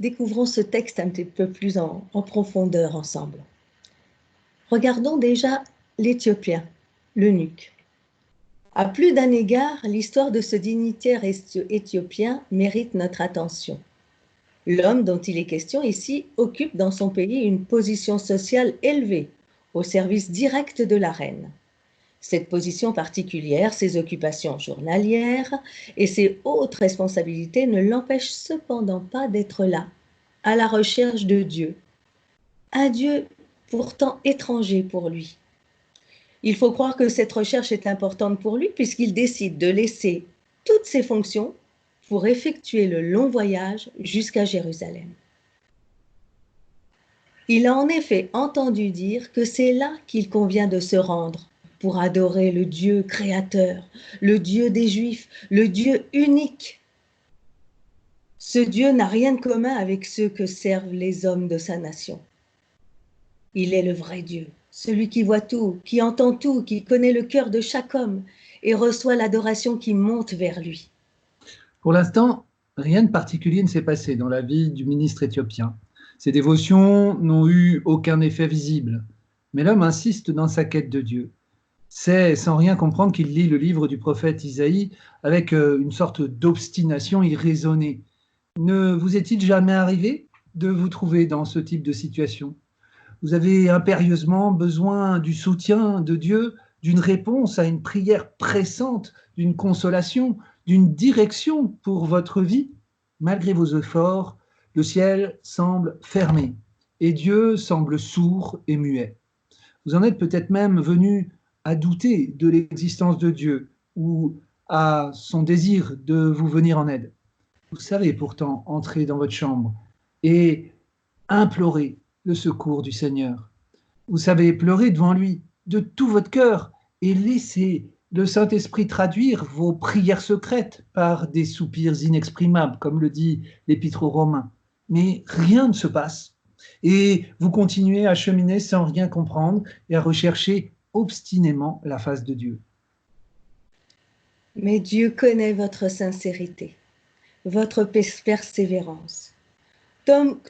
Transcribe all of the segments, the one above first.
Découvrons ce texte un petit peu plus en profondeur ensemble. Regardons déjà l'Éthiopien, l'eunuque. À plus d'un égard, l'histoire de ce dignitaire éthiopien mérite notre attention. L'homme dont il est question ici occupe dans son pays une position sociale élevée, au service direct de la reine. Cette position particulière, ses occupations journalières et ses hautes responsabilités ne l'empêchent cependant pas d'être là, à la recherche de Dieu. Un Dieu pourtant étranger pour lui. Il faut croire que cette recherche est importante pour lui puisqu'il décide de laisser toutes ses fonctions pour effectuer le long voyage jusqu'à Jérusalem. Il a en effet entendu dire que c'est là qu'il convient de se rendre pour adorer le Dieu créateur, le Dieu des Juifs, le Dieu unique. Ce Dieu n'a rien de commun avec ceux que servent les hommes de sa nation. Il est le vrai Dieu, celui qui voit tout, qui entend tout, qui connaît le cœur de chaque homme et reçoit l'adoration qui monte vers lui. Pour l'instant, rien de particulier ne s'est passé dans la vie du ministre éthiopien. Ses dévotions n'ont eu aucun effet visible. Mais l'homme insiste dans sa quête de Dieu. C'est sans rien comprendre qu'il lit le livre du prophète Isaïe avec une sorte d'obstination irraisonnée. Ne vous est-il jamais arrivé de vous trouver dans ce type de situation? Vous avez impérieusement besoin du soutien de Dieu, d'une réponse à une prière pressante, d'une consolation, d'une direction pour votre vie. Malgré vos efforts, le ciel semble fermé et Dieu semble sourd et muet. Vous en êtes peut-être même venu à douter de l'existence de Dieu ou à son désir de vous venir en aide. Vous savez pourtant entrer dans votre chambre et implorer le secours du Seigneur. Vous savez pleurer devant lui de tout votre cœur et laisser le Saint-Esprit traduire vos prières secrètes par des soupirs inexprimables, comme le dit l'Épître aux Romains. Mais rien ne se passe. Et vous continuez à cheminer sans rien comprendre et à rechercher obstinément la face de Dieu. Mais Dieu connaît votre sincérité, votre persévérance,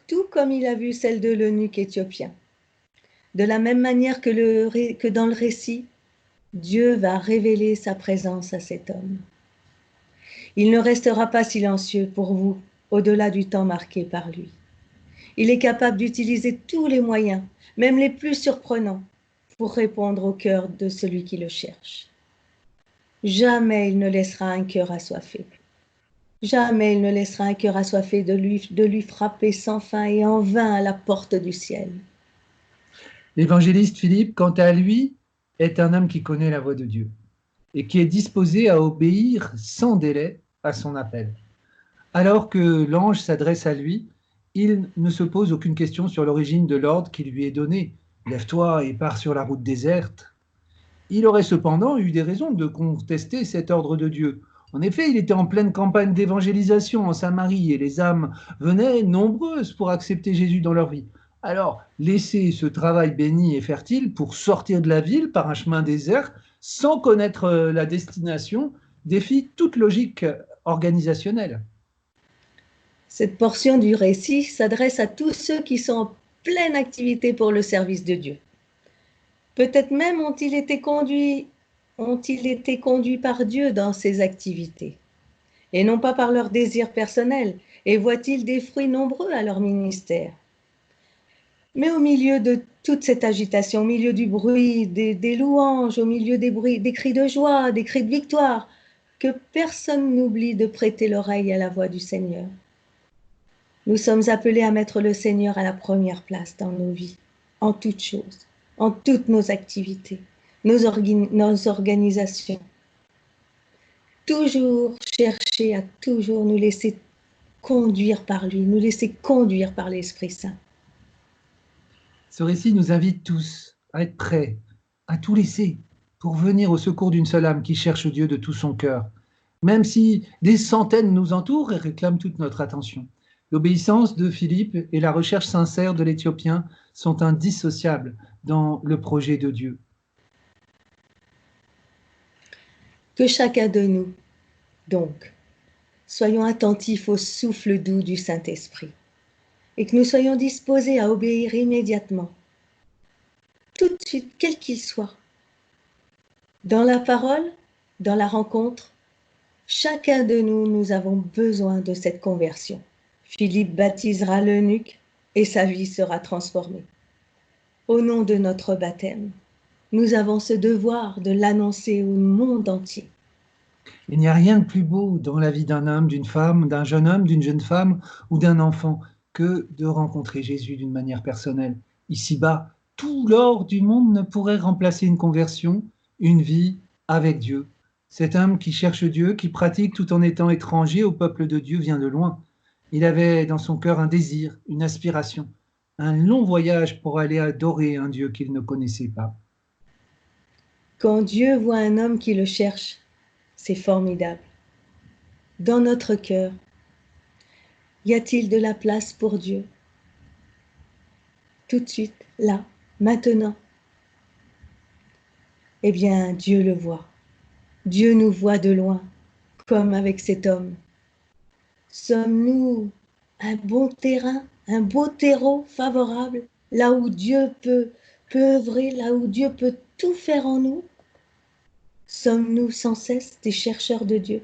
tout comme il a vu celle de l'eunuque éthiopien. De la même manière que dans le récit, Dieu va révéler sa présence à cet homme. Il ne restera pas silencieux pour vous au-delà du temps marqué par lui. Il est capable d'utiliser tous les moyens, même les plus surprenants, pour répondre au cœur de celui qui le cherche. Jamais il ne laissera un cœur assoiffé. Jamais il ne laissera un cœur assoiffé de lui frapper sans fin et en vain à la porte du ciel. L'évangéliste Philippe, quant à lui, est un homme qui connaît la voix de Dieu et qui est disposé à obéir sans délai à son appel. Alors que l'ange s'adresse à lui, il ne se pose aucune question sur l'origine de l'ordre qui lui est donné. Lève-toi et pars sur la route déserte. Il aurait cependant eu des raisons de contester cet ordre de Dieu. En effet, il était en pleine campagne d'évangélisation en Samarie et les âmes venaient nombreuses pour accepter Jésus dans leur vie. Alors, laisser ce travail béni et fertile pour sortir de la ville par un chemin désert sans connaître la destination défie toute logique organisationnelle. Cette portion du récit s'adresse à tous ceux qui sont en pleine activité pour le service de Dieu. Peut-être même ont-ils été conduits par Dieu dans ces activités, et non pas par leurs désirs personnels, et voient-ils des fruits nombreux à leur ministère. Mais au milieu de toute cette agitation, au milieu du bruit, des louanges, au milieu des cris de joie, des cris de victoire, que personne n'oublie de prêter l'oreille à la voix du Seigneur. Nous sommes appelés à mettre le Seigneur à la première place dans nos vies, en toutes choses, en toutes nos activités, nos organisations. Toujours chercher à toujours nous laisser conduire par lui, nous laisser conduire par l'Esprit Saint. Ce récit nous invite tous à être prêts, à tout laisser pour venir au secours d'une seule âme qui cherche Dieu de tout son cœur, même si des centaines nous entourent et réclament toute notre attention. L'obéissance de Philippe et la recherche sincère de l'Éthiopien sont indissociables dans le projet de Dieu. Que chacun de nous, donc, soyons attentifs au souffle doux du Saint-Esprit, et que nous soyons disposés à obéir immédiatement, tout de suite, quel qu'il soit. Dans la parole, dans la rencontre, chacun de nous, nous avons besoin de cette conversion. Philippe baptisera l'eunuque et sa vie sera transformée. Au nom de notre baptême, nous avons ce devoir de l'annoncer au monde entier. Il n'y a rien de plus beau dans la vie d'un homme, d'une femme, d'un jeune homme, d'une jeune femme ou d'un enfant que de rencontrer Jésus d'une manière personnelle. Ici-bas, tout l'or du monde ne pourrait remplacer une conversion, une vie avec Dieu. Cet homme qui cherche Dieu, qui pratique tout en étant étranger au peuple de Dieu, vient de loin. Il avait dans son cœur un désir, une aspiration, un long voyage pour aller adorer un Dieu qu'il ne connaissait pas. Quand Dieu voit un homme qui le cherche, c'est formidable. Dans notre cœur, y a-t-il de la place pour Dieu? Tout de suite, là, maintenant. Eh bien, Dieu le voit. Dieu nous voit de loin, comme avec cet homme. Sommes-nous un bon terrain, un beau terreau favorable, là où Dieu peut œuvrer, là où Dieu peut tout faire en nous? Sommes-nous sans cesse des chercheurs de Dieu?